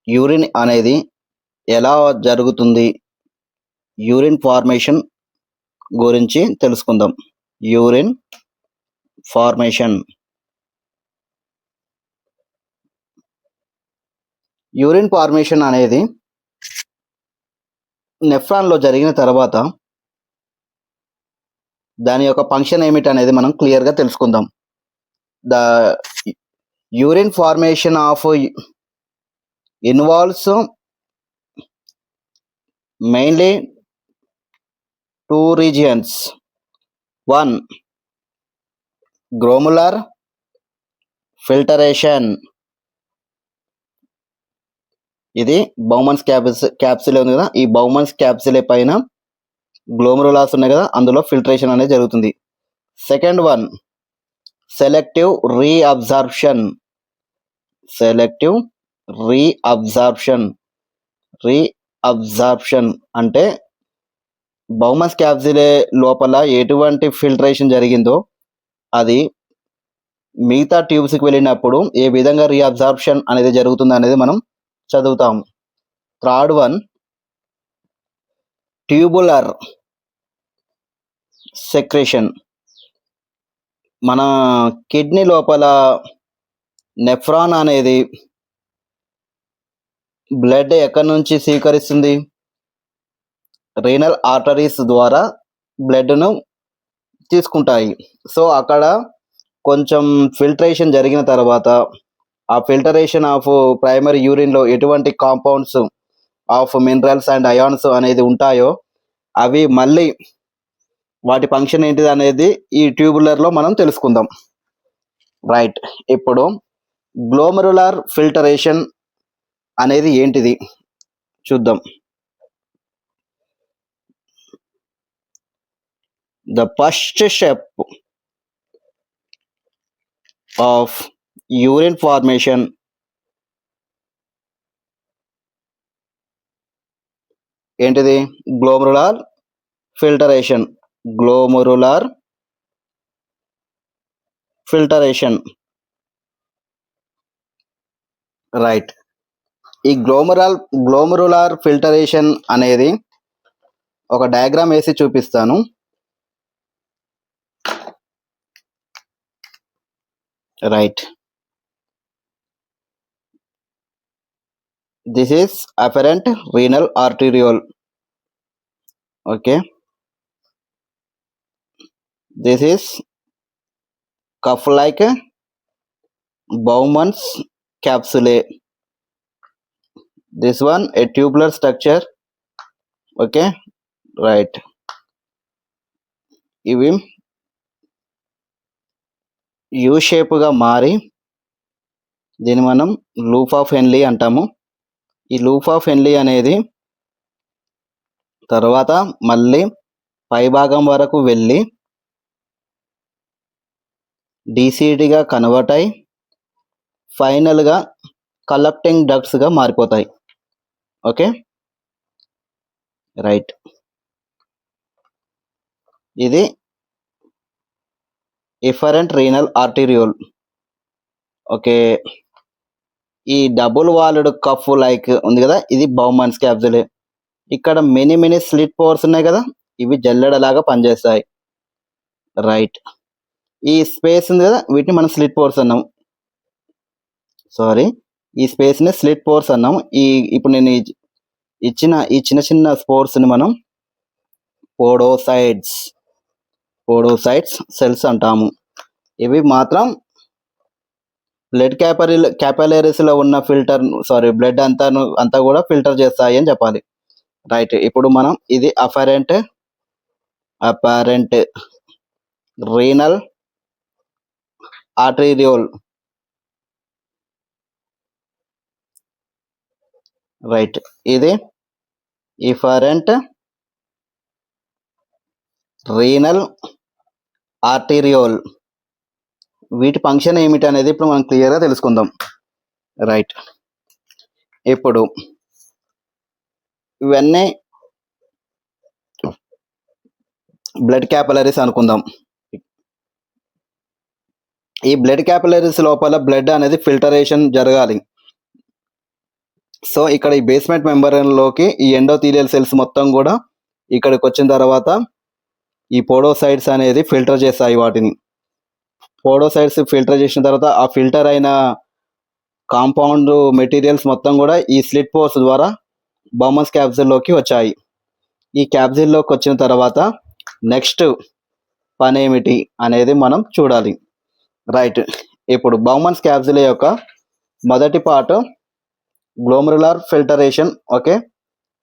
Urine అనేది ఎలా జరుగుతుంది? యూరిన్ ఫార్మేషన్ గురించి తెలుసుకుందాం. Urine formation. యూరిన్ ఫార్మేషన్ అనేది నెఫ్రాన్‌లో జరిగిన తర్వాత దాని యొక్క ఫంక్షన్ ఏమిటనేది మనం క్లియర్‌గా తెలుసుకుందాం. The urine formation of involves mainly two regions. One, glomerular filtration. ఇది బౌమన్స్ క్యాప్సిల్ ఉంది కదా, ఈ బౌమన్స్ క్యాప్సిల్ పైన గ్లోమెరులాస్ ఉన్నాయి కదా, అందులో ఫిల్టరేషన్ అనేది జరుగుతుంది. Second one, selective reabsorption. Selective reabsorption అంటే బౌమన్స్ క్యాప్సిలే లోపల ఎటువంటి ఫిల్టరేషన్ జరిగిందో అది మిగతా ట్యూబ్స్కి వెళ్ళినప్పుడు ఏ విధంగా రీఅబ్జార్ప్షన్ అనేది జరుగుతుంది అనేది మనం చదువుతాం. Third one, tubular secretion. మన కిడ్నీ లోపల నెఫ్రాన్ అనేది బ్లడ్ ఎక్కడి నుంచి స్వీకరిస్తుంది? రీనల్ ఆర్టరీస్ ద్వారా బ్లడ్ను తీసుకుంటాయి. సో అక్కడ కొంచెం ఫిల్టరేషన్ జరిగిన తర్వాత ఆ ఫిల్టరేషన్ ఆఫ్ ప్రైమరీ యూరిన్లో ఎటువంటి compounds of minerals and ions అనేది ఉంటాయో అవి మళ్ళీ వాటి ఫంక్షన్ ఏంటిది అనేది ఈ ట్యూబులర్లో మనం తెలుసుకుందాం. రైట్, ఇప్పుడు గ్లోమెరులార్ ఫిల్టరేషన్ అనేది ఏంటిది చూద్దాం. The first step of urine formation ఏంటిది? Glomerular filtration. Glomerular filtration. Right, ఈ గ్లోమెరులార్ ఫిల్టరేషన్ అనేది ఒక డయాగ్రామ్ వేసి చూపిస్తాను. Right, this is afferent renal arteriole. Okay, this is cuff like Bowman's capsule. This one a tubular structure. Okay, right. ఇవి you షేప్గా మారి దీన్ని మనం లూప్ ఆఫ్ హెన్లీ అంటాము. ఈ లూప్ ఆఫ్ హెన్లీ అనేది తర్వాత మళ్ళీ పైభాగం వరకు వెళ్ళి డీసీడీగా కన్వర్ట్ అయి ఫైనల్గా కలెక్టింగ్ డక్ట్స్గా మారిపోతాయి. ఓకే, రైట్, ఇది ఎఫరెంట్ రీనల్ ఆర్టీరియోల్. ఓకే, ఈ డబుల్ వాల్డ్ కఫ్ లైక్ ఉంది కదా, ఇది బౌమన్స్ క్యాప్సులే. ఇక్కడ మినీ స్లిట్ పోర్స్ ఉన్నాయి కదా, ఇవి జల్లెడలాగా పనిచేస్తాయి. రైట్, ఈ స్పేస్ ఉంది కదా, వీటిని మనం స్లిట్ పోర్స్ అన్నాం. సారీ, ఈ స్పేస్ని స్లిట్ పోర్స్ అన్నాం. ఇప్పుడు నేను ఇచ్చిన ఈ చిన్న స్పోర్స్ని మనం పోడోసైట్స్ సెల్స్ అంటాము. ఇవి మాత్రం బ్లడ్ క్యాపిలరీస్లో ఉన్న బ్లడ్ అంతా కూడా ఫిల్టర్ చేస్తాయి అని చెప్పాలి. రైట్, ఇప్పుడు మనం ఇది అపరెంట్ రీనల్ ఆర్టీరియోల్. రైట్, ఇది ఇఫరెంట్ రీనల్ ఆర్టీరియోల్. వీటి ఫంక్షన్ ఏమిటి అనేది ఇప్పుడు మనం క్లియర్గా తెలుసుకుందాం. రైట్, ఇప్పుడు ఇవన్నీ బ్లడ్ క్యాపిలరీస్ అనుకుందాం. ఈ బ్లడ్ క్యాపిలరీస్ లోపల బ్లడ్ అనేది ఫిల్టరేషన్ జరగాలి. సో ఇక్కడ ఈ బేస్మెంట్ మెంబ్రేన్లోకి ఈ ఎండోథీలియల్ సెల్స్ మొత్తం కూడా ఇక్కడికి వచ్చిన తర్వాత ఈ పోడోసైట్స్ అనేది ఫిల్టర్ చేస్తాయి వాటిని. పోడోసైట్స్ ఫిల్టర్ చేసిన తర్వాత ఆ ఫిల్టర్ అయిన కాంపౌండ్ మెటీరియల్స్ మొత్తం కూడా ఈ స్లిట్ పోర్స్ ద్వారా బౌమన్స్ క్యాప్సిల్లోకి వచ్చాయి. ఈ క్యాప్సిల్లోకి వచ్చిన తర్వాత నెక్స్ట్ పని ఏమిటి అనేది మనం చూడాలి. రైట్, ఇప్పుడు బౌమన్స్ క్యాప్సిల్ యొక్క మొదటి పార్ట్ గ్లోమరులార్ ఫిల్టరేషన్. ఓకే,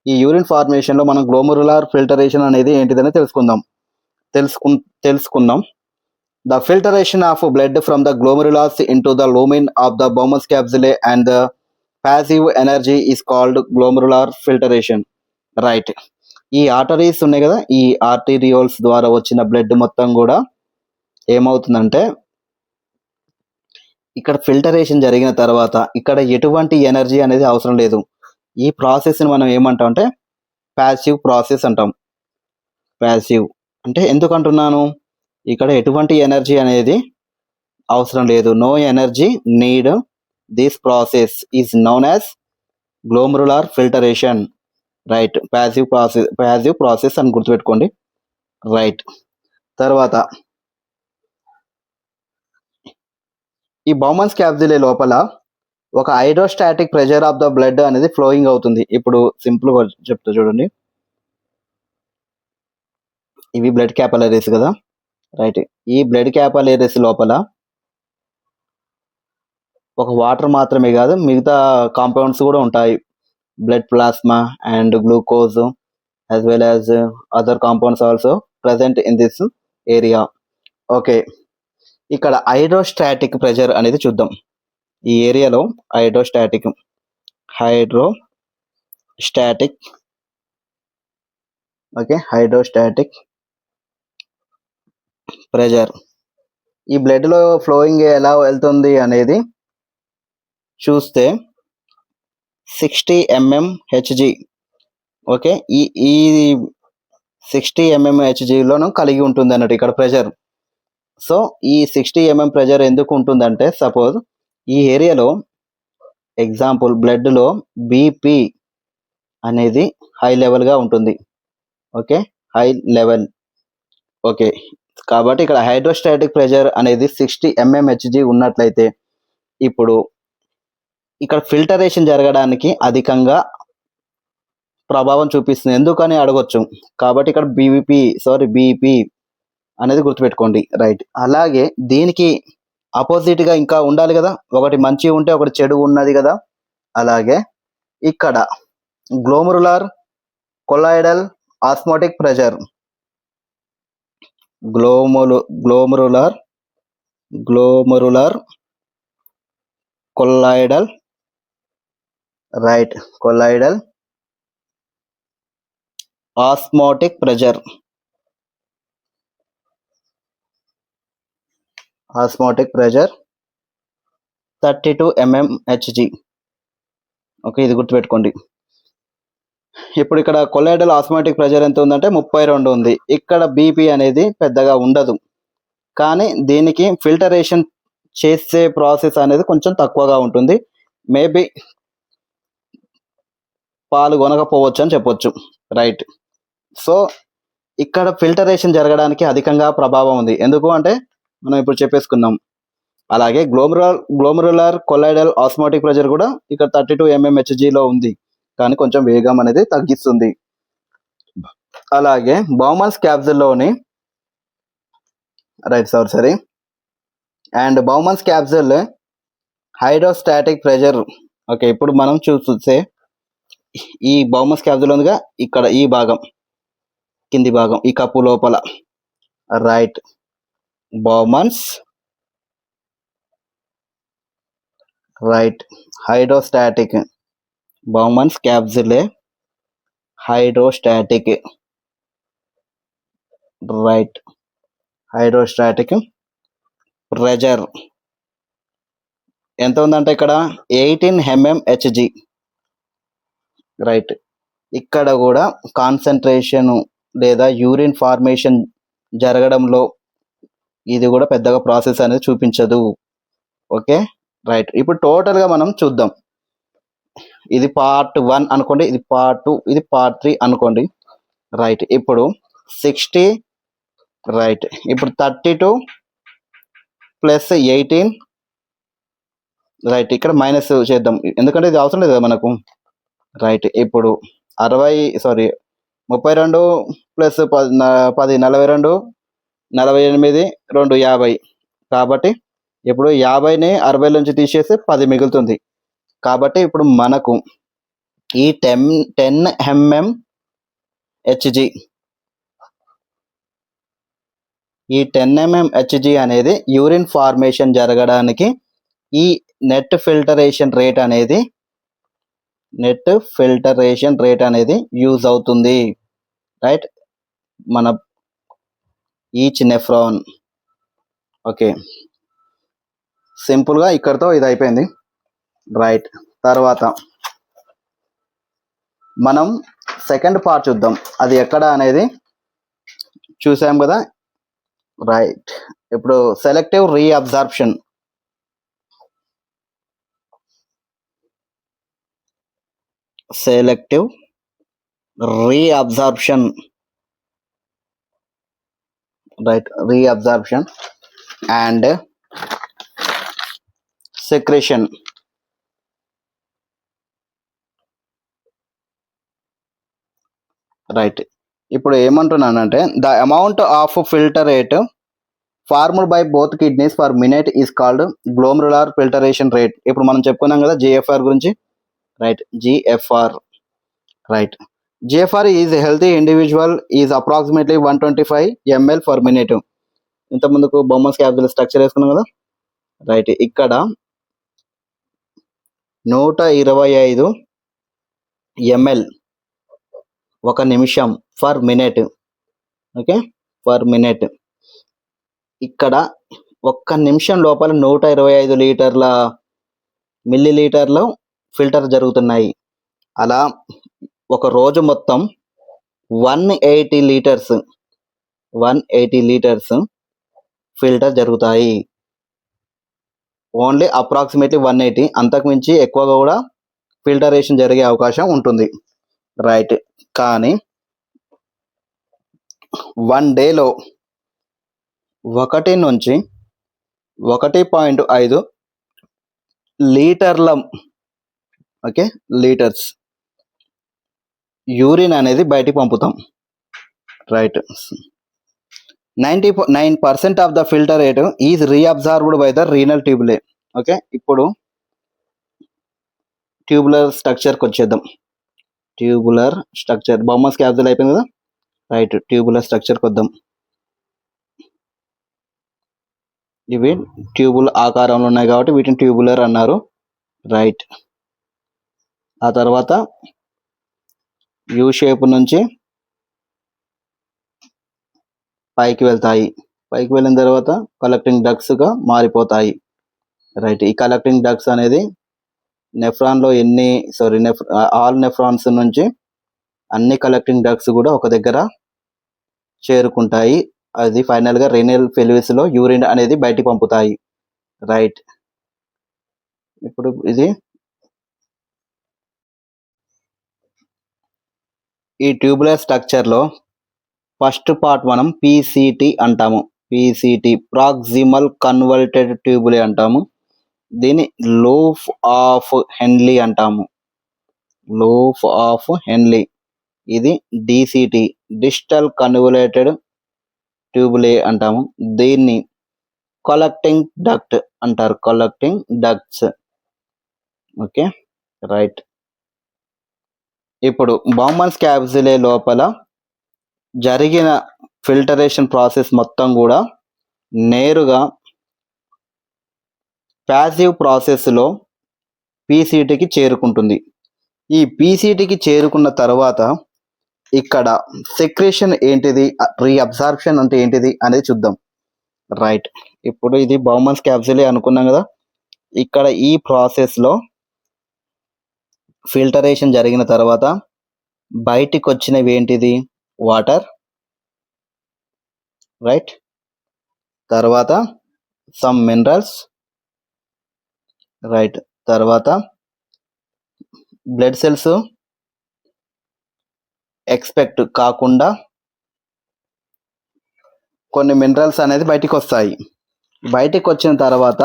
ఈ యూరిన్ ఫార్మేషన్లో మనం గ్లోమరులార్ ఫిల్టరేషన్ అనేది ఏంటిదని తెలుసుకుందాం. The filtration of blood from the glomerulus into the lumen of the Bowman's capsule and the passive energy is called glomerular filtration. Right, ఈ arteries ఉన్నాయి కదా, ఈ ఆర్టీరియోల్స్ ద్వారా వచ్చిన బ్లడ్ మొత్తం కూడా ఏమవుతుందంటే ఇక్కడ ఫిల్టరేషన్ జరిగిన తర్వాత ఇక్కడ ఎటువంటి ఎనర్జీ అనేది అవసరం లేదు. ఈ ప్రాసెస్ని మనం ఏమంటాం అంటే ప్యాసివ్ ప్రాసెస్ అంటాం. ప్యాసివ్ అంటే ఎందుకు అంటున్నాను, ఇక్కడ ఎటువంటి ఎనర్జీ అనేది అవసరం లేదు. No energy need. This process is known as glomerular filtration. Right, passive process అని గుర్తుపెట్టుకోండి. రైట్, తర్వాత ఈ బౌమన్స్ క్యాప్సిలే లోపల ఒక hydrostatic pressure of the blood అనేది ఫ్లోయింగ్ అవుతుంది. ఇప్పుడు సింపుల్గా చెప్తా చూడండి. ఇవి బ్లడ్ క్యాపిలరీస్ కదా. రైట్, ఈ బ్లడ్ క్యాపిలరీస్ లోపల ఒక వాటర్ మాత్రమే కాదు, మిగతా కాంపౌండ్స్ కూడా ఉంటాయి. Blood plasma and glucose as well as other compounds also present in this area. Okay, ఇక్కడ హైడ్రోస్టాటిక్ ప్రెషర్ అనేది చూద్దాం. ఈ ఏరియాలో హైడ్రోస్టాటిక్ ఓకే, హైడ్రోస్టాటిక్ ప్రెషర్ ఈ బ్లడ్లో ఫ్లోయింగ్ ఎలా వెళ్తుంది అనేది చూస్తే 60 mmHg. ఓకే, ఈ 60 mmHgలోను కలిగి ఉంటుంది అన్నట్టు ఇక్కడ ప్రెషర్. సో ఈ 60 mm ప్రెషర్ ఎందుకు ఉంటుందంటే, సపోజ్ ఈ ఏరియాలో ఎగ్జాంపుల్ బ్లడ్లో బీపీ అనేది హై లెవెల్గా ఉంటుంది. Okay, high level. ఓకే, కాబట్టి ఇక్కడ హైడ్రోస్టాటిక్ ప్రెషర్ అనేది 60 mmHg ఉన్నట్లయితే ఇప్పుడు ఇక్కడ ఫిల్టరేషన్ జరగడానికి అధికంగా ప్రభావం చూపిస్తుంది. ఎందుకని అడగొచ్చు. కాబట్టి ఇక్కడ బీపీ అనేది గుర్తుపెట్టుకోండి. రైట్, అలాగే దీనికి ఆపోజిట్గా ఇంకా ఉండాలి కదా, ఒకటి మంచి ఉంటే ఒకటి చెడు ఉన్నది కదా. అలాగే ఇక్కడ glomerular colloidal osmotic pressure, glomerular colloidal, right, colloidal osmotic pressure 32 mmHg. Okay, ఇది గుర్తుపెట్టుకోండి. ఇప్పుడు ఇక్కడ కొలాయిడల్ ఆస్మోటిక్ ప్రెషర్ ఎంత ఉందంటే 32 ఉంది. ఇక్కడ బీపీ అనేది పెద్దగా ఉండదు, కానీ దీనికి ఫిల్టరేషన్ చేసే ప్రాసెస్ అనేది కొంచెం తక్కువగా ఉంటుంది. మేబీ పాల్గొనకపోవచ్చు అని చెప్పొచ్చు. రైట్, సో ఇక్కడ ఫిల్టరేషన్ జరగడానికి అధికంగా ప్రభావం ఉంది. ఎందుకు అంటే మనం ఇప్పుడు చెప్పేసుకున్నాం. అలాగే గ్లోమరులార్ కొలాయిడల్ ఆస్మోటిక్ ప్రెషర్ కూడా ఇక్కడ 32 mmHgలో ఉంది, కానీ కొంచెం వేగం అనేది తగ్గిస్తుంది. అలాగే బౌమన్స్ క్యాప్సిల్లోని and Bowman's capsule hydrostatic pressure. Okay, ఇప్పుడు మనం చూస్తే ఈ బౌమన్స్ క్యాప్సిల్ ఉందిగా, ఇక్కడ ఈ భాగం, కింది భాగం, ఈ కప్పు లోపల. Right, Bowman's hydrostatic, Bowman's capsule hydrostatic. Right, hydrostatic pressure ఎంత ఉందంటే ఇక్కడ 18 mmHg. రైట్, ఇక్కడ కూడా కాన్సన్ట్రేషన్ లేదా యూరిన్ ఫార్మేషన్ జరగడంలో ఇది కూడా పెద్దగా ప్రాసెస్ అనేది చూపించదు. ఓకే, రైట్, ఇప్పుడు టోటల్గా మనం చూద్దాం. ఇది పార్ట్ 1 అనుకోండి, ఇది పార్ట్ 2, ఇది పార్ట్ 3 అనుకోండి. రైట్. ఇప్పుడు 60, రైట్. ఇప్పుడు 32 ప్లస్ 18, రైట్. ఇక్కడ మైనస్ చేద్దాం ఎందుకంటే ఇది అవసరం లేదు కదా మనకు. రైట్. ఇప్పుడు 32 ప్లస్ 10 42, 48 2 50. కాబట్టి ఇప్పుడు 50ని 60 నుంచి తీసేస్తే 10 మిగులుతుంది. కాబట్టి ఇప్పుడు మనకు ఈ 10 mm Hg, ఈ 10 mm Hg అనేది యూరిన్ ఫార్మేషన్ జరగడానికి ఈ నెట్ ఫిల్టరేషన్ రేట్ అనేది యూజ్ అవుతుంది. రైట్. మన ఈచ్ నెఫ్రాన్. ఓకే, సింపుల్గా ఇక్కడతో ఇది అయిపోయింది. రైట్. తర్వాత మనం సెకండ్ పార్ట్ చూద్దాం, అది ఎక్కడ అనేది చూసాం కదా. రైట్. ఇప్పుడు selective reabsorption. Right. Reabsorption and secretion. Right. ఇప్పుడు ఏమంటున్నానంటే the amount of filtrate formed by both kidneys per minute is called glomerular filtration rate. ఇప్పుడు మనం చెప్పుకున్నాం కదా జిఎఫ్ఆర్ గురించి. Right. GFR. Right. GFR is healthy individual is approximately 125 ml per minute. ఇంత ముందుకు బొమ్మస్ capsule structure వేసుకున్నాం కదా. రైట్. ఇక్కడ 125 ml ఒక నిమిషం for minute. Okay, for minute. ఇక్కడ ఒక్క నిమిషం లోపల 125 మిల్లీలీటర్లు ఫిల్టర్ జరుగుతున్నాయి. అలా ఒక రోజు మొత్తం 180 లీటర్స్ ఫిల్టర్ జరుగుతాయి. ఓన్లీ అప్రాక్సిమేట్లీ 180, అంతకుమించి ఎక్కువగా కూడా ఫిల్టరేషన్ జరిగే అవకాశం ఉంటుంది. రైట్. కానీ 1 డేలో 1 నుంచి 1.5 లీటర్ల, ఓకే, లీటర్స్ యూరిన్ అనేది బయటికి పంపుతాం. Right. 99% of the filtrate is reabsorbed by the renal tubule. Okay, ఇప్పుడు ట్యూబులర్ స్ట్రక్చర్కి వచ్చేద్దాం. ట్యూబులర్ స్ట్రక్చర్ బొమ్మస్ క్యాప్సూల్ అయిపోయింది కదా. రైట్. ట్యూబులర్ స్ట్రక్చర్కి వద్దాం. ఇవి ట్యూబుల్ ఆకారంలో ఉన్నాయి కాబట్టి వీటిని ట్యూబులర్ అన్నారు. రైట్. ఆ తర్వాత యూ షేప్ నుంచి పైకి వెళ్తాయి. పైకి వెళ్ళిన తర్వాత కలెక్టింగ్ డక్ట్స్గా మారిపోతాయి. రైట్. ఈ కలెక్టింగ్ డక్ట్స్ అనేది నెఫ్రాన్లో ఆల్ నెఫ్రాన్స్ నుంచి అన్ని కలెక్టింగ్ డక్ట్స్ కూడా ఒక దగ్గర చేరుకుంటాయి. అది ఫైనల్గా రీనల్ పెల్విస్లో యూరిన్ అనేది బయటికి పంపుతాయి. రైట్. ఇప్పుడు ఇది ఈ ట్యూబులర్ స్ట్రక్చర్లో ఫస్ట్ పార్ట్ మనం పీసీటీ అంటాము. పీసీటీ ప్రాక్సిమల్ కన్వర్టెడ్ ట్యూబులే అంటాము. దీన్ని లూప్ ఆఫ్ హెన్లీ అంటాము. Loop of హెన్లీ. ఇది డిసిటీ డిస్టల్ కన్వల్యూటెడ్ ట్యూబులే అంటాము. దీన్ని కలెక్టింగ్ డక్ట్ అంటారు. Collecting ducts. Okay, right. ఇప్పుడు బౌమన్స్ క్యాప్సూలే లోపల జరిగిన ఫిల్టరేషన్ ప్రాసెస్ మొత్తం కూడా నేరుగా ప్యాసివ్ ప్రాసెస్లో పీసీటీకి చేరుకుంటుంది. ఈ పీసీటీకి చేరుకున్న తర్వాత ఇక్కడ సెక్రేషన్ ఏంటిది, రీఅబ్జార్ప్షన్ అంటే ఏంటిది అనేది చూద్దాం. రైట్. ఇప్పుడు ఇది బౌమన్స్ క్యాప్సూలే అనుకున్నాం కదా. ఇక్కడ ఈ ప్రాసెస్లో ఫిల్టరేషన్ జరిగిన తర్వాత బయటికి వచ్చినవి ఏంటిది, వాటర్. రైట్. తర్వాత సమ్ మినరల్స్. రైట్. తర్వాత బ్లడ్ సెల్స్ ఎక్స్పెక్ట్ కాకుండా కొన్ని మినరల్స్ అనేది బయటికి వస్తాయి. బయటికి వచ్చిన తర్వాత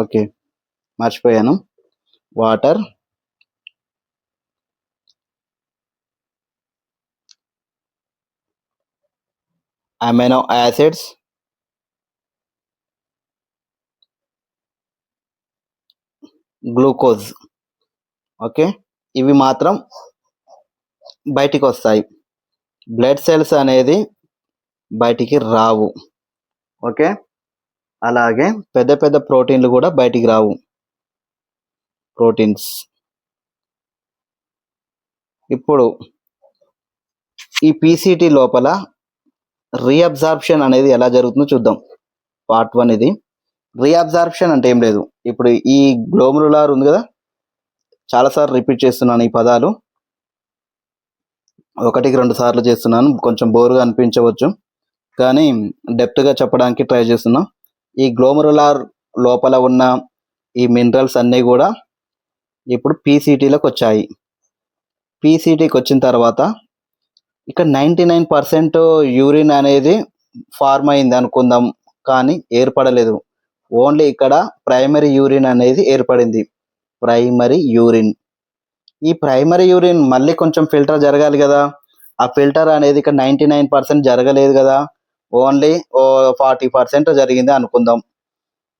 ఓకే మర్చిపోయాను, water, amino acids, glucose. Okay, ఇవి మాత్రం బయటికి వస్తాయి. బ్లడ్ సెల్స్ అనేది బయటికి రావు. ఓకే, అలాగే పెద్ద పెద్ద ప్రోటీన్లు కూడా బయటికి రావు, ప్రోటీన్స్. ఇప్పుడు ఈ పీసీటీ లోపల రీఅబ్జార్ప్షన్ అనేది ఎలా జరుగుతుందో చూద్దాం. పార్ట్ 1 ఇది. రీఅబ్జార్ప్షన్ అంటే ఏం లేదు, ఇప్పుడు ఈ గ్లోమరులార్ ఉంది కదా, చాలాసార్లు రిపీట్ చేస్తున్నాను ఈ పదాలు, 1-2 సార్లు చేస్తున్నాను, కొంచెం బోరుగా అనిపించవచ్చు కానీ డెప్త్గా చెప్పడానికి ట్రై చేస్తున్నా. ఈ గ్లోమరులార్ లోపల ఉన్న ఈ మినరల్స్ అన్నీ కూడా ఇప్పుడు పీసీటీలోకి వచ్చాయి. పీసీటీకి వచ్చిన తర్వాత ఇక్కడ 99% యూరిన్ అనేది ఫార్మ్ అయింది అనుకుందాం, కానీ ఏర్పడలేదు. ఓన్లీ ఇక్కడ ప్రైమరీ యూరిన్ అనేది ఏర్పడింది, ప్రైమరీ యూరిన్. ఈ ప్రైమరీ యూరిన్ మళ్ళీ కొంచెం ఫిల్టర్ జరగాలి కదా, ఆ ఫిల్టర్ అనేది ఇక్కడ 99% జరగలేదు కదా, ఓన్లీ 40% జరిగింది అనుకుందాం.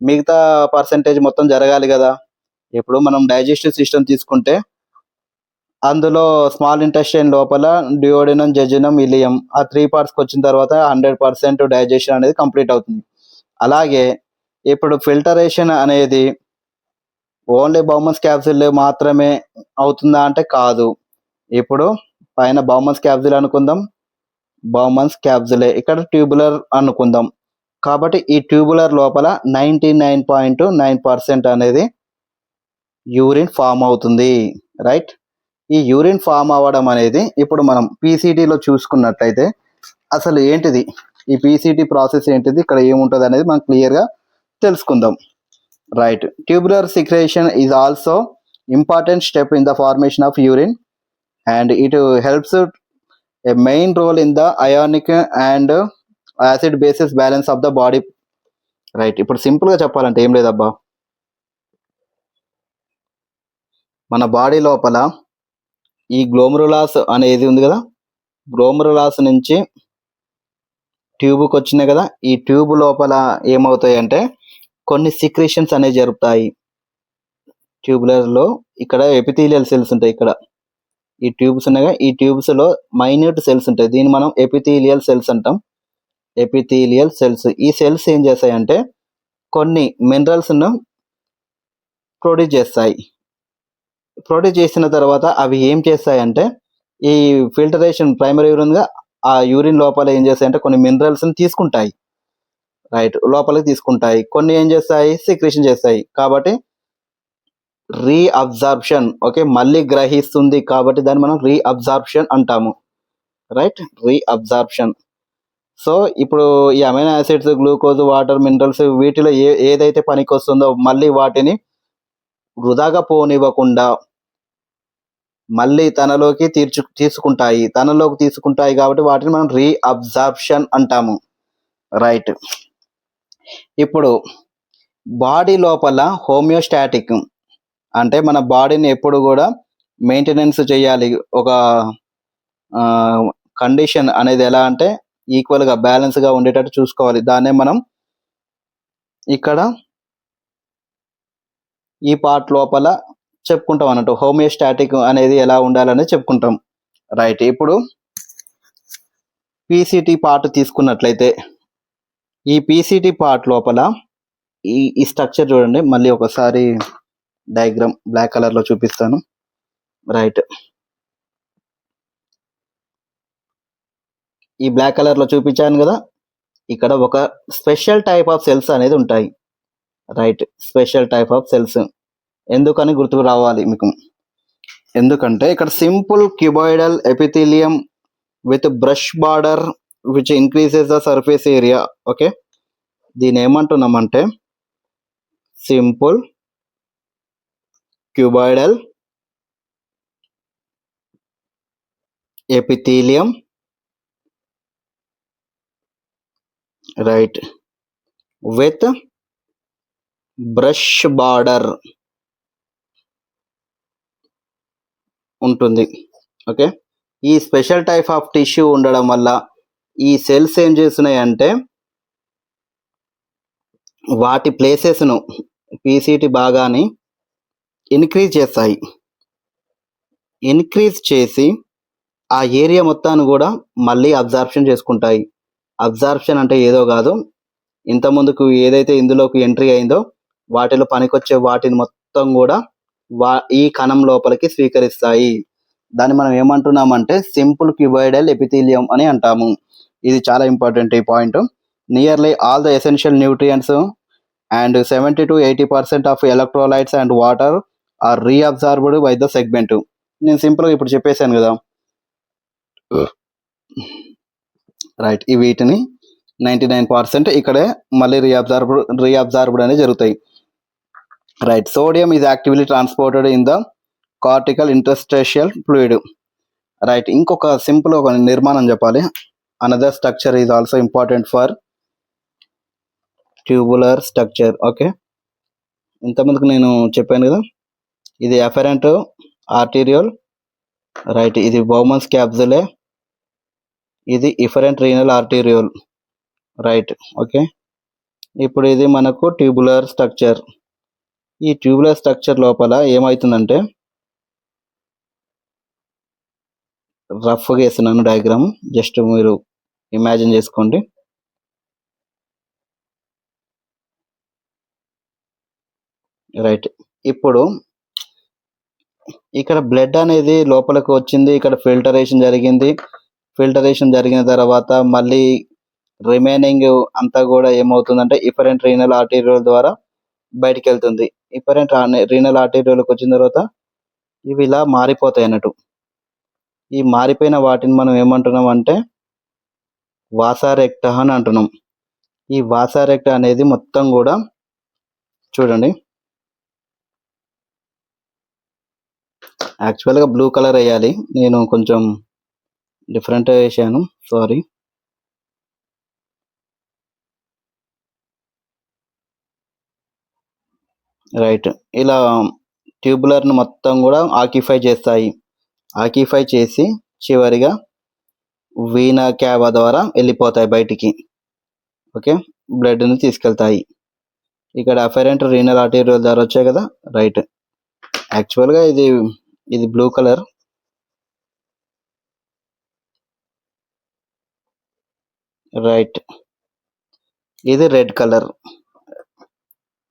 మిగతా పర్సెంటేజ్ మొత్తం జరగాలి కదా. ఇప్పుడు మనం డైజెస్టివ్ సిస్టమ్ తీసుకుంటే అందులో స్మాల్ ఇంటెస్టైన్ లోపల డియోడినం, జెజునం, ఇలియం, ఆ 3 పార్ట్స్కి వచ్చిన తర్వాత 100% డైజెషన్ అనేది కంప్లీట్ అవుతుంది. అలాగే ఇప్పుడు ఫిల్టరేషన్ అనేది ఓన్లీ బౌమన్స్ క్యాప్సూల్ మాత్రమే అవుతుందా అంటే కాదు. ఇప్పుడు పైన బౌమన్స్ క్యాప్సూల్ అనుకుందాం, బౌమన్స్ క్యాప్సూలే, ఇక్కడ ట్యూబులర్ అనుకుందాం. కాబట్టి ఈ ట్యూబులర్ లోపల 99.9% అనేది యూరిన్ ఫామ్ అవుతుంది, రైట్. ఈ యూరిన్ ఫామ్ అవ్వడం అనేది ఇప్పుడు మనం పీసీటీలో చూసుకున్నట్లయితే అసలు ఏంటిది, ఈ పీసీటీ ప్రాసెస్ ఏంటిది, ఇక్కడ ఏముంటుంది అనేది మనం క్లియర్గా తెలుసుకుందాం, right. Tubular secretion is also important step in the formation of urine and it helps a main role in the ionic and acid basis balance of the body, right. ఇప్పుడు సింపుల్గా చెప్పాలంటే ఏం లేదబ్బా, మన బాడీ లోపల ఈ గ్లోమరులాస్ అనేది ఉంది కదా, గ్లోమరులాస్ నుంచి ట్యూబ్కి వచ్చినాయి కదా, ఈ ట్యూబ్ లోపల ఏమవుతాయి అంటే కొన్ని సిక్రేషన్స్ అనేవి జరుగుతాయి. ట్యూబులర్లో ఇక్కడ ఎపిథీలియల్ సెల్స్ ఉంటాయి, ఇక్కడ ఈ ట్యూబ్స్ ఉన్నాయి, ఈ ట్యూబ్స్లో మైన్యూట్ సెల్స్ ఉంటాయి, దీన్ని మనం ఎపిథీలియల్ సెల్స్ అంటాం, ఎపిథీలియల్ సెల్స్. ఈ సెల్స్ ఏం చేస్తాయంటే కొన్ని మినరల్స్ను ప్రొడ్యూస్ చేస్తాయి. ప్రొడ్యూస్ చేసిన తర్వాత అవి ఏం చేస్తాయంటే ఈ ఫిల్టరేషన్ ప్రైమరీ యూరిన్గా ఆ యూరిన్ లోపల ఏం చేస్తాయంటే కొన్ని మినరల్స్ని తీసుకుంటాయి, రైట్, లోపలికి తీసుకుంటాయి. కొన్ని ఏం చేస్తాయి, సిక్రేషన్ చేస్తాయి. కాబట్టి రీఅబ్జార్ప్షన్, ఓకే, మళ్ళీ గ్రహిస్తుంది, కాబట్టి దాన్ని మనం రీఅబ్జార్ప్షన్ అంటాము, రైట్, రీఅబ్జార్ప్షన్. సో ఇప్పుడు ఈ amino acids, glucose, water, minerals వీటిలో ఏదైతే పనికి వస్తుందో మళ్ళీ వాటిని వృధాగా పోనివ్వకుండా మళ్ళీ తనలోకి తీసుకుంటాయి కాబట్టి వాటిని మనం రీఅబ్జార్ప్షన్ అంటాము, రైట్. ఇప్పుడు బాడీ లోపల హోమియోస్టాటిక్ అంటే మన బాడీని ఎప్పుడు కూడా మెయింటెనెన్స్ చేయాలి, ఒక కండిషన్ అనేది ఎలా అంటే ఈక్వల్గా బ్యాలెన్స్గా ఉండేటట్టు చూసుకోవాలి. దాన్నే మనం ఇక్కడ ఈ పార్ట్ లోపల చెప్పుకుంటాం అన్నట్టు, హోమియోస్టాటిక్ అనేది ఎలా ఉండాలనేది చెప్పుకుంటాం, రైట్. ఇప్పుడు పీసీటీ పార్ట్ తీసుకున్నట్లయితే ఈ పీసీటీ పార్ట్ లోపల ఈ స్ట్రక్చర్ చూడండి, మళ్ళీ ఒకసారి డయాగ్రామ్ బ్లాక్ కలర్లో చూపిస్తాను, రైట్. ఈ బ్లాక్ కలర్లో చూపించాను కదా, ఇక్కడ ఒక స్పెషల్ టైప్ ఆఫ్ సెల్స్ అనేది ఉంటాయి, right, special type of cells. ఎందుకని గుర్తుకు రావాలి మీకు, ఎందుకంటే ఇక్కడ simple cuboidal epithelium with brush border which increases the surface area, okay. దీని ఏమంటున్నామంటే simple cuboidal epithelium, right, with brush border ఉంటుంది. ఓకే, ఈ స్పెషల్ టైప్ ఆఫ్ టిష్యూ ఉండడం వల్ల ఈ సెల్స్ ఏం చేస్తున్నాయంటే వాటి ప్లేసెస్ను పీసీటీ భాగాన్ని ఇంక్రీజ్ చేస్తాయి. ఇంక్రీజ్ చేసి ఆ ఏరియా మొత్తాన్ని కూడా మళ్ళీ అబ్జార్ప్షన్ చేసుకుంటాయి. అబ్జార్ప్షన్ అంటే ఏదో కాదు, ఇంత ముందుకు ఏదైతే ఇందులోకి ఎంట్రీ అయిందో వాటిలో పనికొచ్చే వాటిని మొత్తం కూడా ఈ కణం లోపలికి స్వీకరిస్తాయి. దాన్ని మనం ఏమంటున్నామంటే సింపుల్ క్యూబాయిడల్ ఎపిథీలియం అని అంటాము. ఇది చాలా ఇంపార్టెంట్ ఈ point. Nearly all the essential nutrients and 70 to 80% of electrolytes and water are reabsorbed by the segment. నేను సింపుల్గా ఇప్పుడు చెప్పేశాను కదా, రైట్, ఈ వీటిని 99% ఇక్కడే మళ్ళీ రీఅబ్జార్బ్డ్ అనేది జరుగుతాయి. Right, sodium is actively transported in the cortical interstitial fluid. Right, ఇంకొక సింపుల్ ఒక నిర్మాణం చెప్పాలి. Another structure is also important for tubular structure. Okay, ఇంతమందికి నేను చెప్పాను కదా, ఇది ఎఫరెంట్ ఆర్టీరియోల్, రైట్, ఇది బౌమన్స్ క్యాప్సులే, ఇది efferent renal arteriole, right. Okay, ఇప్పుడు ఇది మనకు ట్యూబులర్ స్ట్రక్చర్. ఈ ట్యూబులర్ స్ట్రక్చర్ లోపల ఏమవుతుందంటే, రఫ్గా వేస్తున్నాను డయాగ్రామ్, జస్ట్ మీరు ఇమాజిన్ చేసుకోండి. రైట్, ఇప్పుడు ఇక్కడ బ్లడ్ అనేది లోపలికి వచ్చింది, ఇక్కడ ఫిల్టరేషన్ జరిగిన తర్వాత మళ్ళీ రిమైనింగ్ అంతా కూడా ఏమవుతుందంటే ఇఫరెంట్ రీనల్ ఆర్టీరియోల్ ద్వారా బయటికి వెళ్తుంది. ఇఫరెంట్ రీనల్ ఆర్టీరియోల్కి వచ్చిన తర్వాత ఇవి ఇలా మారిపోతాయి అన్నట్టు. ఈ మారిపోయిన వాటిని మనం ఏమంటున్నాం అంటే వాసా రెక్టా అని అంటున్నాం. ఈ వాసా రెక్టా అనేది మొత్తం కూడా చూడండి, యాక్చువల్గా బ్లూ కలర్ వేయాలి, నేను కొంచెం డిఫరెంట్ వేసాను, సారీ. రైట్, ఇలా ట్యూబులర్ను మొత్తం కూడా ఆక్యుపై చేస్తాయి. ఆక్యుపై చేసి చివరిగా వీనా క్యావా ద్వారా వెళ్ళిపోతాయి బయటికి. ఓకే, బ్లడ్ని తీసుకెళ్తాయి. ఇక్కడ అఫరెంట్ రీనల్ ఆర్టీరియోల్ ద్వారా వచ్చాయి కదా, రైట్. యాక్చువల్గా ఇది బ్లూ కలర్, రైట్, ఇది రెడ్ కలర్.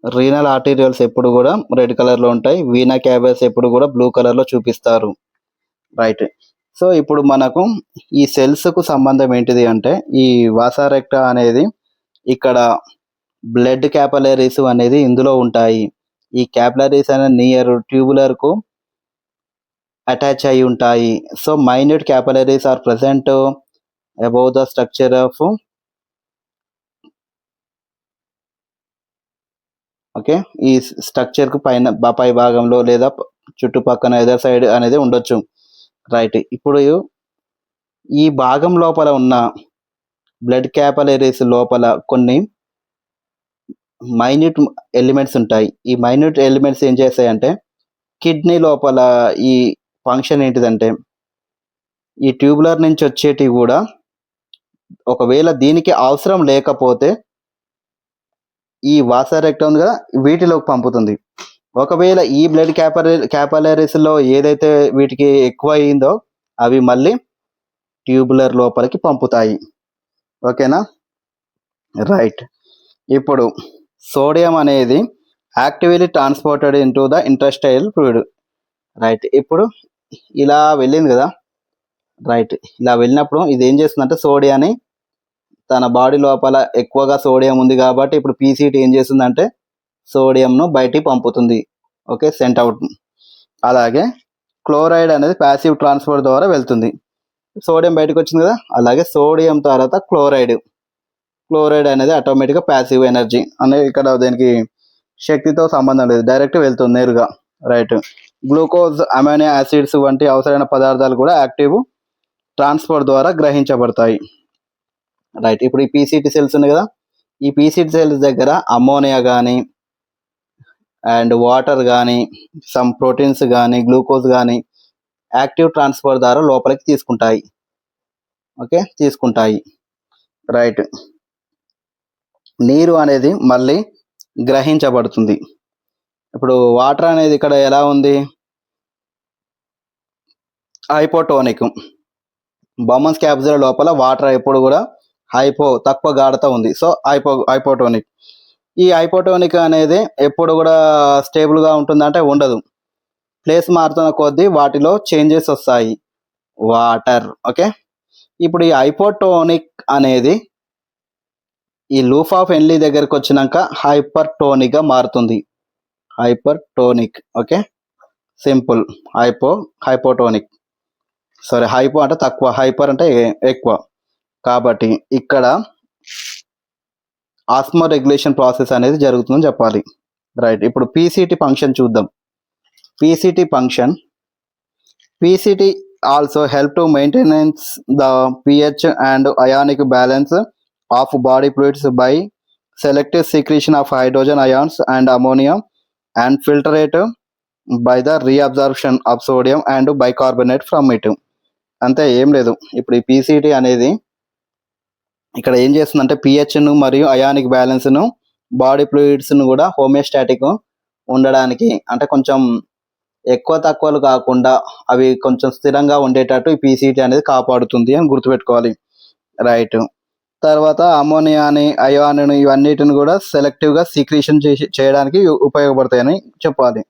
రీనల్ ఆర్టీరియోల్స్ ఎప్పుడు కూడా రెడ్ కలర్లో ఉంటాయి, వీనా క్యావాస్ ఎప్పుడు కూడా బ్లూ కలర్లో చూపిస్తారు, రైట్. సో ఇప్పుడు మనకు ఈ సెల్స్కు సంబంధం ఏంటిది అంటే, ఈ వాసా రెక్టా అనేది ఇక్కడ బ్లడ్ క్యాపలరీస్ అనేది ఇందులో ఉంటాయి. ఈ క్యాపలరీస్ అనేది నియర్ ట్యూబులర్కు అటాచ్ అయి ఉంటాయి. So minute capillaries are present above the structure of, okay, ఈ స్ట్రక్చర్కు పై భాగంలో లేదా చుట్టుపక్కన ఎదర్ సైడ్ అనేది ఉండొచ్చు, రైట్. ఇప్పుడు ఈ భాగం లోపల ఉన్న బ్లడ్ క్యాపలరీస్ లోపల కొన్ని మైన్యూట్ ఎలిమెంట్స్ ఉంటాయి. ఈ మైన్యూట్ ఎలిమెంట్స్ ఏం చేస్తాయంటే, కిడ్నీ లోపల ఈ ఫంక్షన్ ఏంటిదంటే, ఈ ట్యూబులర్ నుంచి వచ్చేటివి కూడా ఒకవేళ దీనికి అవసరం లేకపోతే ఈ వాసా రెక్టా ఉంది కదా, వీటిలోకి పంపుతుంది. ఒకవేళ ఈ బ్లడ్ క్యాపలరీస్లో ఏదైతే వీటికి ఎక్కువ అయిందో అవి మళ్ళీ ట్యూబులర్ లోపలికి పంపుతాయి. ఓకేనా, రైట్. ఇప్పుడు సోడియం అనేది actively transported into the intestinal fluid, right. ఇప్పుడు ఇలా వెళ్ళింది కదా, రైట్. ఇలా వెళ్ళినప్పుడు ఇది ఏం చేస్తుందంటే, సోడియాన్ని తన బాడీ లోపల ఎక్కువగా సోడియం ఉంది కాబట్టి ఇప్పుడు పీసీటీ ఏం చేస్తుందంటే సోడియంను బయటికి పంపుతుంది. Okay, cent out. అలాగే క్లోరైడ్ అనేది ప్యాసివ్ ట్రాన్స్ఫర్ ద్వారా వెళ్తుంది. సోడియం బయటకు వచ్చింది కదా, అలాగే సోడియం తర్వాత క్లోరైడ్ అనేది ఆటోమేటిక్గా ప్యాసివ్ ఎనర్జీ అనేది, ఇక్కడ దీనికి శక్తితో సంబంధం లేదు, డైరెక్ట్ వెళ్తుంది నేరుగా, రైట్. గ్లూకోజ్, అమైనో యాసిడ్స్ వంటి అవసరమైన పదార్థాలు కూడా యాక్టివ్ ట్రాన్స్పోర్ట్ ద్వారా గ్రహించబడతాయి. రైట్. ఇప్పుడు ఈ పీసీటీ సెల్స్ ఉన్నాయి కదా, ఈ పీసీటీ సెల్స్ దగ్గర అమ్మోనియా కానీ అండ్ వాటర్ కానీ సమ్ ప్రోటీన్స్ కానీ గ్లూకోజ్ కానీ యాక్టివ్ ట్రాన్స్పోర్ట్ ద్వారా లోపలికి తీసుకుంటాయి. ఓకే, తీసుకుంటాయి. రైట్. నీరు అనేది మళ్ళీ గ్రహించబడుతుంది. ఇప్పుడు వాటర్ అనేది ఇక్కడ ఎలా ఉంది, హైపోటోనిక్. బౌమన్స్ క్యాప్సూల్ లోపల వాటర్ ఎప్పుడు కూడా తక్కువ గాఢత ఉంది. So hypotonic. ఈ హైపోటోనిక్ అనేది ఎప్పుడు కూడా స్టేబుల్గా ఉంటుందంటే ఉండదు. ప్లేస్ మారుతున్న కొద్దీ వాటిలో చేంజెస్ వస్తాయి. వాటర్. ఓకే. ఇప్పుడు ఈ హైపోటోనిక్ అనేది ఈ లూప్ ఆఫ్ హెన్లీ దగ్గరకు వచ్చినాక హైపర్టోనిక్గా మారుతుంది. Hypertonic. Okay, simple. Hypotonic. Sorry, hypo అంటే తక్కువ, హైపర్ అంటే ఎక్కువ. కాబట్టి ఇక్కడ ఆస్మో రెగ్యులేషన్ ప్రాసెస్ అనేది జరుగుతుందని చెప్పాలి. రైట్. ఇప్పుడు పీసీటీ ఫంక్షన్ చూద్దాం. PCT function. PCT also help to maintenance the pH and ionic balance of body fluids by selective సీక్రెషన్ of hydrogen ions and ammonia and filtrate by the reabsorption of sodium and bicarbonate from it. అంతే, ఏం లేదు. ఇప్పుడు ఈ PCT అనేది ఇక్కడ ఏం చేస్తుందంటే పిహెచ్ను మరియు అయానిక్ బ్యాలెన్స్ను బాడీ ఫ్లూయిడ్స్ను కూడా హోమియోస్టాటిక్ ఉండడానికి, అంటే కొంచెం ఎక్కువ తక్కువలు కాకుండా అవి కొంచెం స్థిరంగా ఉండేటట్టు ఈ పీసీటీ అనేది కాపాడుతుంది అని గుర్తుపెట్టుకోవాలి. రైట్. తర్వాత అమోనియాని, అయాన్ని ఇవన్నిటిని కూడా సెలెక్టివ్గా సీక్రెషన్ చేయడానికి ఉపయోగపడతాయని చెప్పాలి.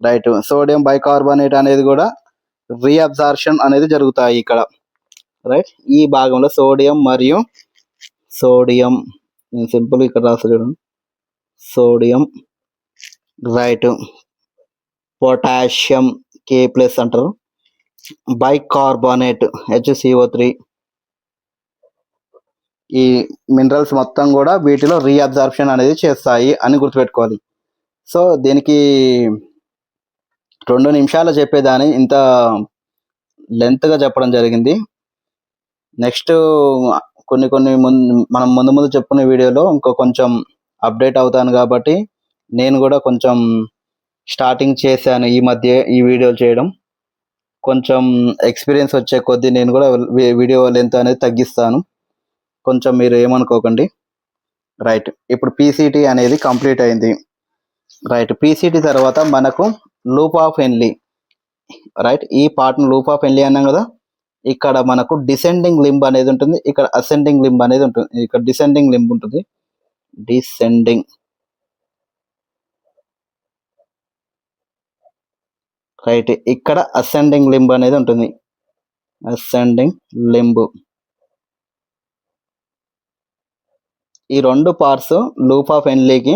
రైట్. సోడియం బైకార్బోనేట్ అనేది కూడా రీఅబ్జార్ప్షన్ అనేది జరుగుతాయి ఇక్కడ. రైట్. ఈ భాగంలో సోడియం నేను సింపుల్ ఇక్కడ రాస్తా చూడండి. సోడియం. రైట్. పొటాషియం K+ అంటారు. Bicarbonate HCO3. ఈ మినరల్స్ మొత్తం కూడా వీటిలో రీఅబ్జార్ప్షన్ అనేది చేస్తాయి అని గుర్తుపెట్టుకోవాలి. సో దీనికి 2 నిమిషాలు చెప్పేదాన్ని ఇంత లెంత్గా చెప్పడం జరిగింది. నెక్స్ట్ కొన్ని మనం ముందు చెప్పుకునే వీడియోలో ఇంకో కొంచెం అప్డేట్ అవుతాను. కాబట్టి నేను కూడా కొంచెం స్టార్టింగ్ చేశాను ఈ మధ్య ఈ వీడియోలు చేయడం. కొంచెం ఎక్స్పీరియన్స్ వచ్చే కొద్దీ నేను కూడా వీడియో లెంత్ అనేది తగ్గిస్తాను, కొంచెం మీరు ఏమనుకోకండి. రైట్. ఇప్పుడు పీసీటీ అనేది కంప్లీట్ అయింది. రైట్. పీసీటీ తర్వాత మనకు లూప్ ఆఫ్ హెన్లీ. రైట్. ఈ పార్ట్ను లూప్ ఆఫ్ హెన్లీ అన్నాం కదా. ఇక్కడ మనకు డిసెండింగ్ లింబ్ అనేది ఉంటుంది, ఇక్కడ అసెండింగ్ లింబ్ అనేది ఉంటుంది. ఇక్కడ డిసెండింగ్ లింబ్ ఉంటుంది. రైట్. ఇక్కడ అసెండింగ్ లింబ్ అనేది ఉంటుంది. Ascending limb. ఈ 2 పార్ట్స్ లూప్ ఆఫ్ హెన్లీకి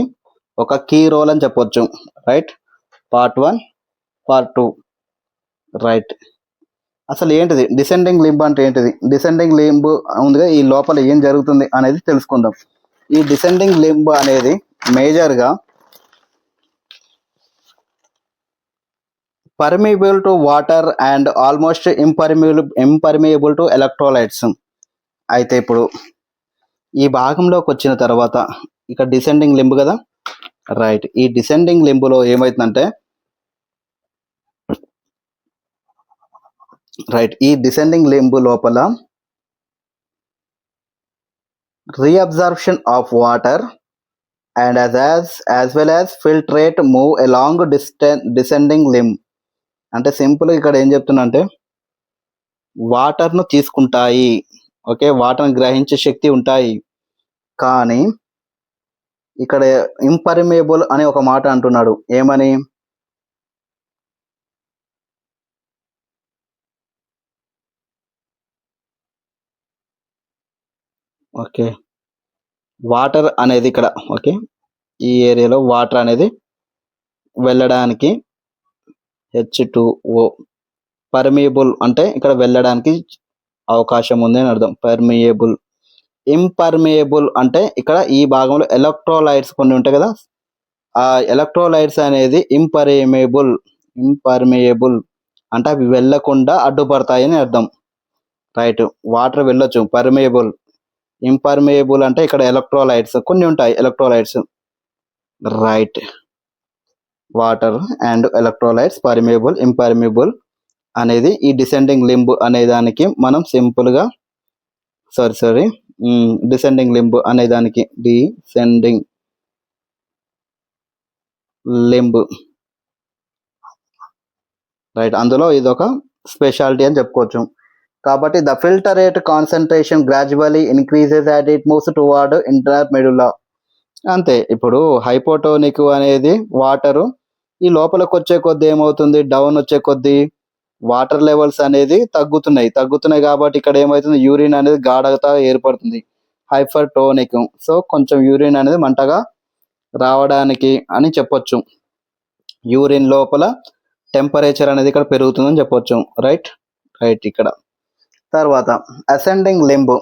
ఒక కీ రోల్ అని చెప్పొచ్చు. రైట్. Part 1, part 2. రైట్. అసలు ఏంటిది డిసెండింగ్ లింబ్ అంటే ఏంటిది? డిసెండింగ్ లింబ్ ఉందిగా, ఈ లోపల ఏం జరుగుతుంది అనేది తెలుసుకుందాం. ఈ డిసెండింగ్ లింబ్ అనేది మేజర్గా permeable to water and almost impermeable to electrolytes. అయితే ఇప్పుడు ఈ భాగంలోకి వచ్చిన తర్వాత ఇక్కడ డిసెండింగ్ లింబ్ కదా. రైట్. ఈ డిసెండింగ్ లింబులో ఏమవుతుందంటే, రైట్, ఈ డిసెండింగ్ లింబ్ లోపల reabsorption of water and as well as filtrate move along descending limb. అంటే సింపుల్ ఇక్కడ ఏం చెప్తున్నా అంటే వాటర్ను తీసుకుంటాయి. ఓకే, వాటర్ని గ్రహించే శక్తి ఉంటాయి. కానీ ఇక్కడ ఇంపర్మియబుల్ అనే ఒక మాట అంటున్నాడు. ఏమని? ఓకే, వాటర్ అనేది ఇక్కడ, ఓకే, ఈ ఏరియాలో వాటర్ అనేది వెళ్ళడానికి H2O. పర్మియబుల్ అంటే ఇక్కడ వెళ్ళడానికి అవకాశం ఉంది అని అర్థం. పర్మియబుల్. ఇంపర్మియబుల్ అంటే ఇక్కడ ఈ భాగంలో ఎలక్ట్రోలైట్స్ కొన్ని ఉంటాయి కదా, ఆ ఎలక్ట్రోలైట్స్ అనేది ఇంపర్మియబుల్ అంటే అవి వెళ్ళకుండా అడ్డుపడతాయని అర్థం. రైట్, వాటర్ వెళ్ళొచ్చు, పర్మియబుల్. ఇంపర్మియబుల్ అంటే ఇక్కడ ఎలక్ట్రోలైట్స్ కొన్ని ఉంటాయి, electrolytes. Right, water and electrolytes, permeable, impermeable అనేది ఈ డిసెండింగ్ లింబ్ అనే దానికి మనం సింపుల్గా డిసెండింగ్ లింబ్ అనే దానికి డిసెండింగ్ లింబ్. రైట్, అందులో ఇదొక స్పెషాలిటీ అని చెప్పుకోవచ్చు. కాబట్టి the filtrate concentration gradually increases at it moves toward inner medulla. అంతే. ఇప్పుడు హైపోటోనిక్ అనేది వాటరు ఈ లోపలికి వచ్చే కొద్దీ ఏమవుతుంది, డౌన్ వచ్చే కొద్దీ వాటర్ లెవెల్స్ అనేది తగ్గుతున్నాయి కాబట్టి ఇక్కడ ఏమవుతుంది, యూరిన్ అనేది గాఢత ఏర్పడుతుంది, హైపర్టోనిక్. సో కొంచెం యూరిన్ అనేది మంటగా రావడానికి అని చెప్పొచ్చు. యూరిన్ లోపల టెంపరేచర్ అనేది ఇక్కడ పెరుగుతుందని చెప్పొచ్చు. రైట్. ఇక్కడ తర్వాత అసెండింగ్ లింబ్.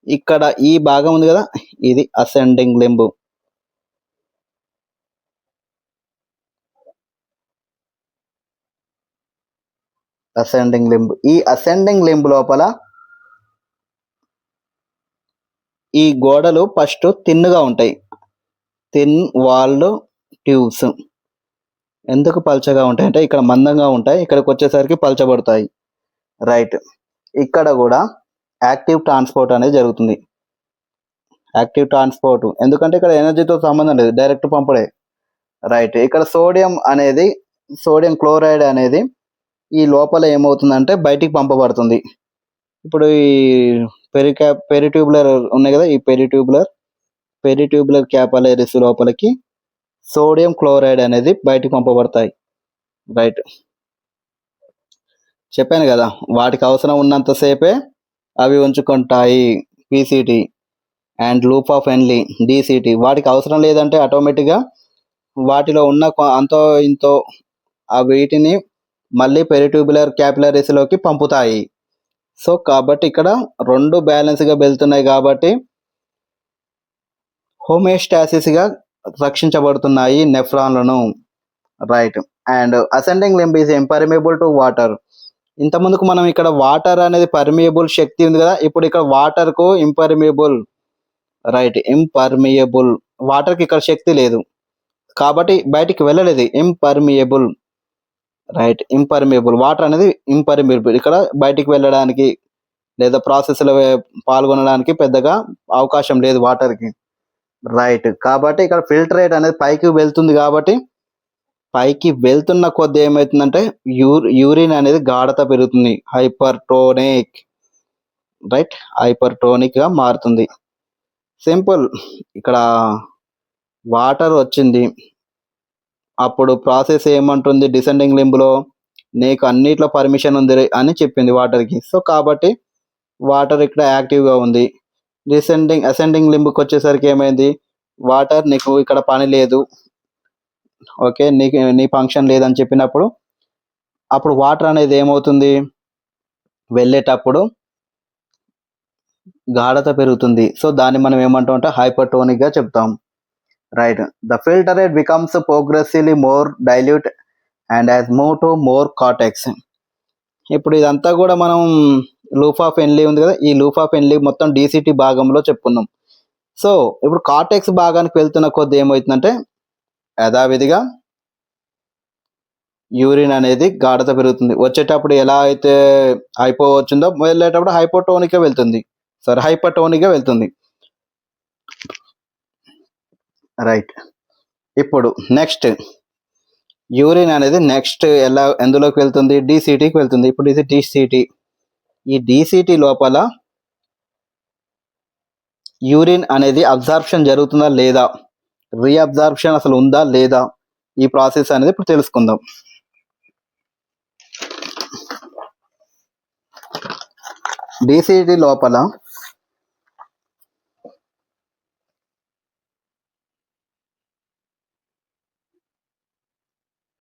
ఇక్కడ ఈ భాగం ఉంది కదా, ఇది అసెండింగ్ లింబ్. ఈ అసెండింగ్ లింబ్ లోపల ఈ గోడలు ఫస్ట్ థిన్గా ఉంటాయి, థిన్ వాల్డ్ ట్యూబ్స్. ఎందుకు పల్చగా ఉంటాయి అంటే ఇక్కడ మందంగా ఉంటాయి, ఇక్కడికి వచ్చేసరికి పల్చబడతాయి. రైట్, ఇక్కడ కూడా యాక్టివ్ ట్రాన్స్పోర్ట్ అనేది జరుగుతుంది. యాక్టివ్ ట్రాన్స్పోర్ట్ ఎందుకంటే ఇక్కడ ఎనర్జీతో సంబంధం లేదు, డైరెక్ట్ పంపుడే. రైట్, ఇక్కడ సోడియం క్లోరైడ్ అనేది ఈ లోపల ఏమవుతుందంటే బయటికి పంపబడుతుంది. ఇప్పుడు ఈ పెరిట్యూబులర్ ఉన్నాయి కదా, ఈ పెరిట్యూబులర్ క్యాపిలరీస్ లోపలికి సోడియం క్లోరైడ్ అనేది బయటికి పంపబడతాయి. రైట్, చెప్పాను కదా, వాటికి అవసరం ఉన్నంతసేపే అవి ఉంచుకుంటాయి, PCT and loop of Henle, DCT. వాటికి అవసరం లేదంటే ఆటోమేటిక్గా వాటిలో ఉన్న అంతో ఇంతో ఆ వీటిని మళ్ళీ పెరిట్యూబులర్ క్యాపిలరీస్లోకి పంపుతాయి. సో కాబట్టి ఇక్కడ రెండు బ్యాలెన్స్గా వెళ్తున్నాయి కాబట్టి హోమియోస్టాసిస్గా రక్షించబడుతున్నాయి నెఫ్రాన్లను. Right, and ascending limb is impermeable to water. ఇంతకుముందుకు మనం ఇక్కడ వాటర్ అనేది పర్మియబుల్ శక్తి ఉంది కదా, ఇప్పుడు ఇక్కడ వాటర్కు ఇంపర్మియబుల్. Right, impermeable. వాటర్కి ఇక్కడ శక్తి లేదు కాబట్టి బయటికి వెళ్ళలేదు, ఇంపర్మియబుల్. Right, impermeable. వాటర్ అనేది ఇంపర్మియబుల్, ఇక్కడ బయటికి వెళ్ళడానికి లేదా ప్రాసెస్లో పాల్గొనడానికి పెద్దగా అవకాశం లేదు వాటర్కి. రైట్, కాబట్టి ఇక్కడ ఫిల్టరేట్ అనేది పైకి వెళ్తుంది కాబట్టి పైకి వెళ్తున్న కొద్ది ఏమవుతుందంటే యూరిన్ అనేది గాఢత పెరుగుతుంది, హైపర్టోనిక్. రైట్, హైపర్టోనిక్గా మారుతుంది. సింపుల్. ఇక్కడ వాటర్ వచ్చింది, అప్పుడు ప్రాసెస్ ఏమంటుంది, డిసెండింగ్ లింబ్లో నీకు అన్నిట్లో పర్మిషన్ ఉంది అని చెప్పింది వాటర్కి. సో కాబట్టి వాటర్ ఇక్కడ యాక్టివ్గా ఉంది. అసెండింగ్ లింబ్కి వచ్చేసరికి ఏమైంది, వాటర్ నీకు ఇక్కడ పని లేదు, ఓకే, నీ ఫంక్షన్ లేదని చెప్పినప్పుడు అప్పుడు వాటర్ అనేది ఏమవుతుంది, వెళ్ళేటప్పుడు గాఢత పెరుగుతుంది. సో దాన్ని మనం ఏమంటాం అంటే హైపర్టోనిక్గా చెప్తాం. Right, the filtrate becomes progressively more dilute and has move to more cortex. ఇప్పుడు ఇదంతా కూడా మనం లూప్ ఆఫ్ ఎన్లీ ఉంది కదా, ఈ లూప్ ఆఫ్ ఎన్లీ మొత్తం డీసీటీ భాగంలో చెప్పుకున్నాం. సో ఇప్పుడు కార్టెక్స్ భాగానికి వెళ్తున్న కొద్ది ఏమవుతుందంటే యథావిధిగా యూరిన్ అనేది గాఢత పెరుగుతుంది. వచ్చేటప్పుడు ఎలా అయితే హైపో వచ్చిందో వెళ్ళేటప్పుడు హైపర్టోనిక్గా వెళ్తుంది. రైట్, ఇప్పుడు నెక్స్ట్ యూరిన్ అనేది ఎందులోకి వెళ్తుంది, డీసీటీకి వెళ్తుంది. ఇప్పుడు ఇది డీసీటీ. ఈ డీసీటీ లోపల యూరిన్ అనేది అబ్జార్ప్షన్ జరుగుతుందా లేదా, రీఅబ్జార్ప్షన్ అసలు ఉందా లేదా, ఈ ప్రాసెస్ అనేది ఇప్పుడు తెలుసుకుందాం. డీసీటీ లోపల